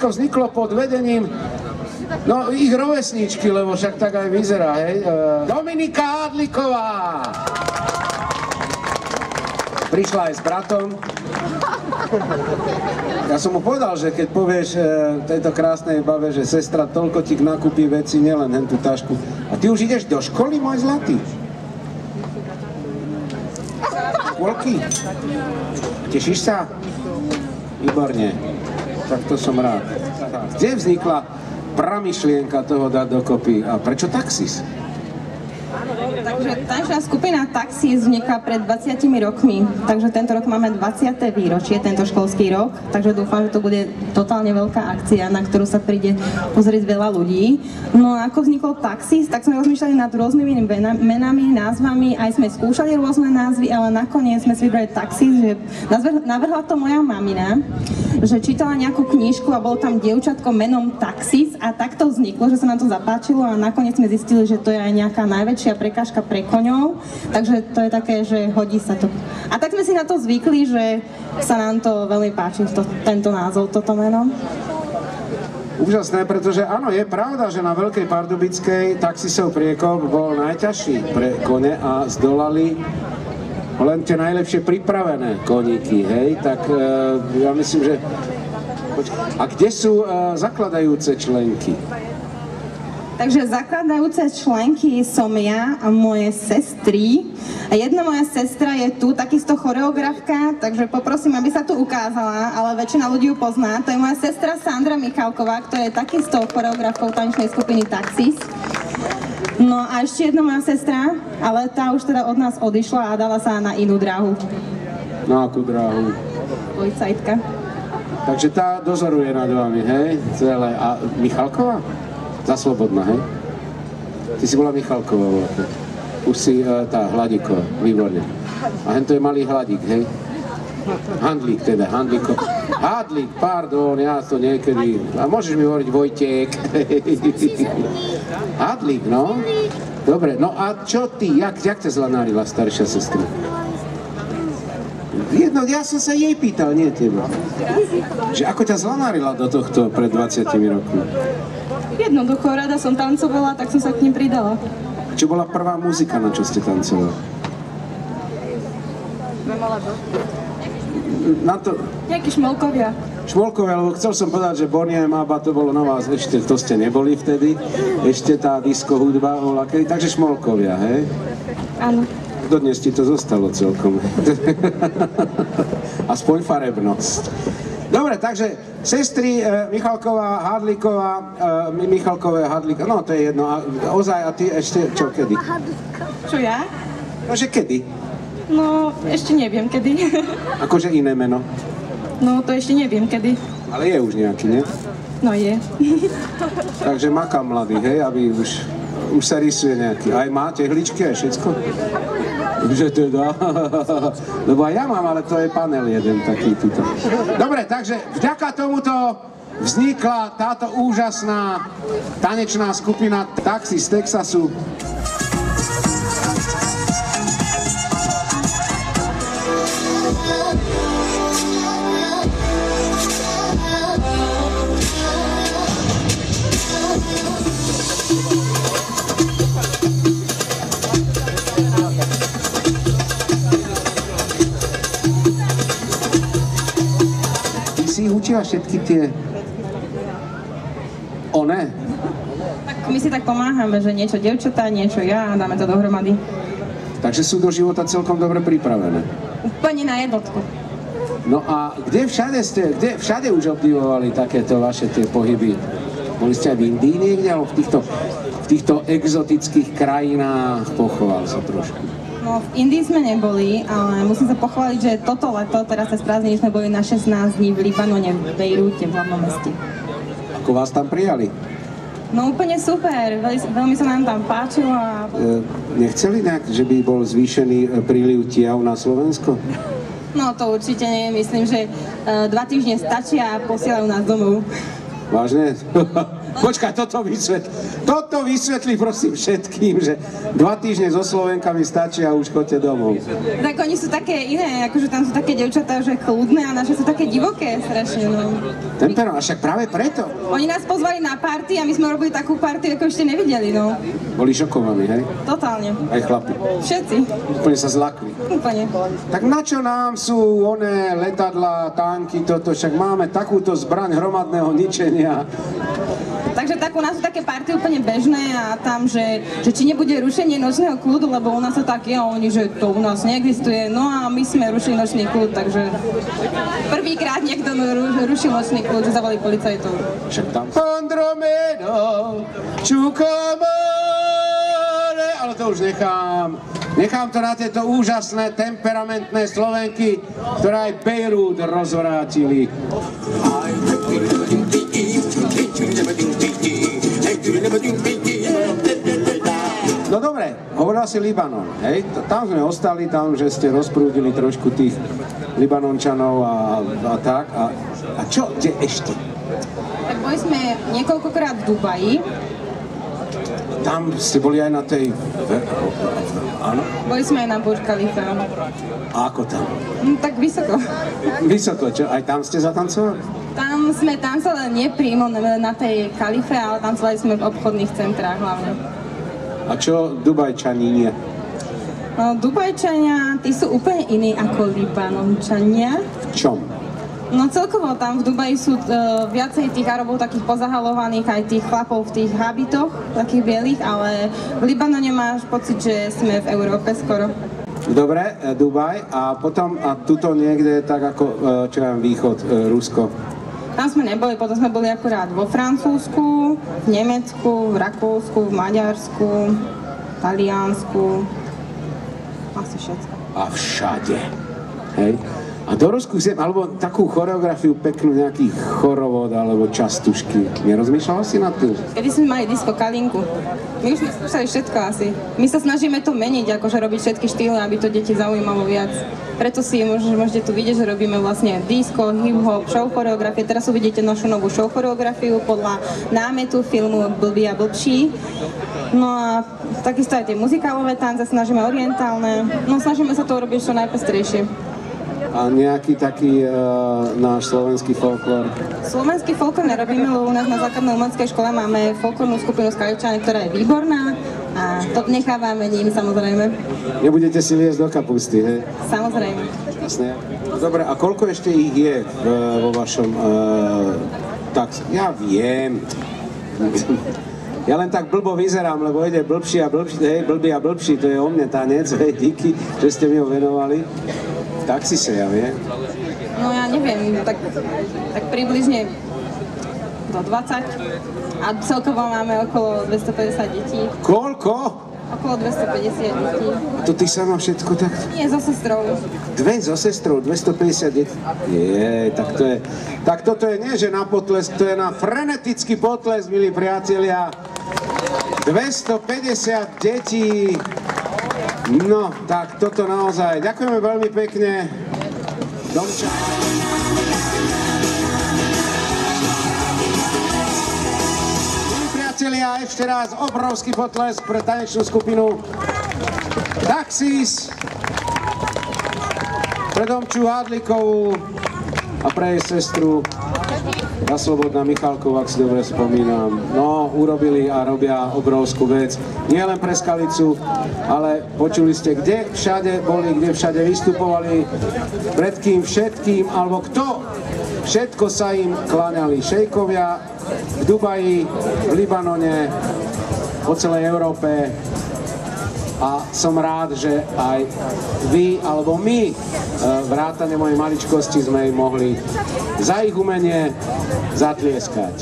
všetko vzniklo pod vedením no, ich rovesničky, lebo však tak aj vyzerá, hej. Dominika Hádliková! Prišla aj s bratom. Ja som mu povedal, že keď povieš tejto krásnej babe, že sestra toľko ti nakúpi veci, nielen hen tú tašku. A ty už ideš do školy, môj zlatý? Škôlky? Tešíš sa? Výborne. Tak to som rád. Kde vznikla pramyšlienka toho dať dokopy? A prečo Taxis? Takže tanečná skupina Taxis vznikla pred 20 rokmi, takže tento rok máme 20. výročie, tento školský rok, takže dúfam, že to bude totálne veľká akcia, na ktorú sa príde pozrieť veľa ľudí. No a ako vznikol Taxis, tak sme rozmýšľali nad rôznymi menami, názvami, aj sme skúšali rôzne názvy, ale nakoniec sme si vybrali Taxis, že navrhla to moja mamina, že čítala nejakú knižku a bolo tam dievčatko menom Taxis a tak to vzniklo, že sa nám to zapáčilo a nakoniec sme zistili, že to je aj nejaká najväčšia prekážka pre koňov, takže to je také, že hodí sa to. A tak sme si na to zvykli, že sa nám to veľmi páči, tento názov, toto meno. Úžasné, pretože áno, je pravda, že na Veľkej Pardubickej Taxisov priekop bol najťažší pre kone a zdolali len tie najlepšie pripravené koníky, hej, tak ja myslím, že... A kde sú zakladajúce členky? Takže zakladajúce členky som ja a moje sestry. A jedna moja sestra je tu, takisto choreografka, takže poprosím, aby sa tu ukázala, ale väčšina ľudí ju pozná. To je moja sestra Sandra Michalková, ktorá je takisto choreografkou tanečnej skupiny Taxis. No a ešte jedna moja sestra, ale tá už teda od nás odišla a dala sa na inú dráhu. Na akú dráhu? Policajtka. Takže tá dozoruje nad vami, hej? Celé. A Michalková? Za Slobodná, hej? Ty si bola Michalková, vlastne. Už si tá Hladíková, výborne. A hento je malý Hladík, hej? Handlík teda, Handlíko. Hádlík, pardon, ja to niekedy... A môžeš mi hovoriť Vojtek. Hádlík, no? Dobre, no a čo ty? Jak ťa zlanárila staršia sestra? Jedno, ja som sa jej pýtal, nie teba. Že ako ťa zlanárila do tohto pred 20 rokmi? Jednoducho, rada som tancovala, tak som sa k ním pridala. Čo bola prvá muzika, na čo ste tancovali? Na to... Nejakí Šmolkovia. Šmolkovia, lebo chcel som povedať, že Bonnie a Maba to bolo na vás, ešte to ste neboli vtedy, ešte tá disco hudba bola kedy, takže Šmolkovia, hej? Áno. Dodnes ti to zostalo celkom. Aspoň farebnosť. Dobre, takže sestry Michalková, Hádliková, Michalkové, Hádliková, no to je jedno. A ozaj, a ty ešte, čo, kedy? Čo ja? No, že kedy? No, ešte neviem kedy. Akože iné meno? No, to ešte neviem kedy. Ale je už nejaký, nie? No je. Takže maká mladý, hej, aby už sa rysuje nejaký. Aj má tehličky, aj všetko? Že teda, lebo aj ja mám, ale to je panel jeden taký tuto. Dobre, takže vďaka tomuto vznikla táto úžasná tanečná skupina Taxis z Texasu. Učila všetky tie... One? Tak my si tak pomáhame, že niečo dievčatá, niečo ja a dáme to dohromady. Takže sú do života celkom dobre pripravené. Úplne na jednotku. No a kde všade už obdivovali takéto vaše tie pohyby? Boli ste aj v Indii niekde, alebo v týchto exotických krajinách? Pochoval sa trošku. No, v Indii sme neboli, ale musím sa pochváliť, že toto leto, teraz sa sprázdnili, sme boli na 16 dní v Libanone, v Bejrúte, v hlavnom meste. Ako vás tam prijali? No úplne super, veľmi sa nám tam páčilo a... Nechceli nejak, že by bol zvýšený príliv tiav na Slovensko? No to určite nie, myslím, že 2 týždne stačia a posielajú nás domov. Vážne? Počkaj, toto vysvetli prosím všetkým, že 2 týždne so Slovenkami stačí a už choďte domov. Tak oni sú také iné, akože tam sú také dievčatá, že kľudné a naše sú také divoké strašne, no. Tempero, a však práve preto. Oni nás pozvali na party a my sme robili takú party, ako ešte nevideli, no. Boli šokovaní, hej? Totálne. Aj chlapi. Všetci. Úplne sa zlakli. Úplne. Tak na čo nám sú oné letadlá, tanky, toto, však máme takúto zbraň hromadného ničenia. Takže tak u nás sú také party úplne bežné a tam, že či nebude rušenie nočného kľudu, lebo u nás to tak je, oni, že to u nás neexistuje. No a my sme rušili nočný kľud, takže prvýkrát niekto rušil nočný kľud, že zavolali policajtov. Však tam Andromedo, Čukomore, ale to už nechám. Nechám to na tieto úžasné, temperamentné Slovenky, ktoré aj Bejrút rozvrátili. No dobre, hovorila si Libanon, hej? Tam sme ostali, tam, že ste rozprúdili trošku tých Libanončanov a tak. A čo, kde ešte? Tak boli sme niekoľkokrát v Dubaji. Tam ste boli aj na tej... Áno? Boli sme aj na Burj Khalifa. A ako tam? Tak vysoko. Vysoko, čo? Aj tam ste zatancovali? Tam sme tancovali nie prímo na tej kalife, ale tancovali sme v obchodných centrách hlavne. A čo Dubajčani nie? No, Dubajčania, tí sú úplne iní ako Libanončania. V čom? No celkovo tam v Dubaji sú viacej tých Arabov takých pozahalovaných, aj tých chlapov v tých habitoch, takých bielých, ale v Libanone máš pocit, že sme v Európe skoro. Dobre, Dubaj a potom a tuto niekde tak ako, čo ja viem, východ, Rusko. Tam sme neboli, potom sme boli akurát vo Francúzsku, v Nemecku, v Rakúsku, v Maďarsku, v Taliansku, asi všetko. A všade, hej? A do Rusku si, alebo takú choreografiu peknú, nejaký chorovod alebo častušky. Nerozmýšľala si nad tým? Kedy sme mali disco Kalinku. My už sme skúšali všetko asi. My sa snažíme to meniť, akože robiť všetky štýly, aby to deti zaujímalo viac. Preto si môžete tu vidieť, že robíme vlastne disco, hip-hop, show choreografie. Teraz uvidíte našu novú show choreografiu podľa námetu filmu Blbý a blbší. No a takisto aj tie muzikálové tance, snažíme orientálne. No snažíme sa to urobiť čo najpestrejšie. A nejaký taký náš slovenský folklór? Slovenský folklór nerobíme, lebo u nás na základnej umeleckej škole máme folklórnu skupinu Skaličany, ktorá je výborná a to nechávame ním samozrejme. Nebudete si liesť do kapusty, hej? Samozrejme. Jasné. Dobre, a koľko ešte ich je vo vašom... tak, ja viem. Ja len tak blbo vyzerám, lebo ide blbší a blbší, hej, blbý a blbší, to je o mne tanec, hej, díky, že ste mi ho venovali. Tak si sa ja vie. No ja neviem, tak približne do 20 a celkovo máme okolo 250 detí. Koľko? Okolo 250 detí. A to ty sama všetko tak? Nie, so sestrou. Dve so sestrou, 250 detí? Je, tak to je... Tak toto je nie, že na potlesk, to je na frenetický potlesk, milí priatelia. 250 detí. No, tak toto naozaj. Ďakujeme veľmi pekne. Domča. Milí priatelia, ešte raz obrovský potlesk pre tanečnú skupinu Taxis, pre Domču Hádlikovú a pre jej sestru Slobodná Michalkovú, ak si dobre spomínam. No, urobili a robia obrovskú vec. Nie len pre Skalicu, ale počuli ste, kde všade boli, kde všade vystupovali, pred kým všetkým, alebo kto. Všetko sa im kláňali šejkovia v Dubaji, v Libanone, po celej Európe. A som rád, že aj vy, alebo my, vrátane mojej maličkosti, sme im mohli za ich umenie zatlieskať.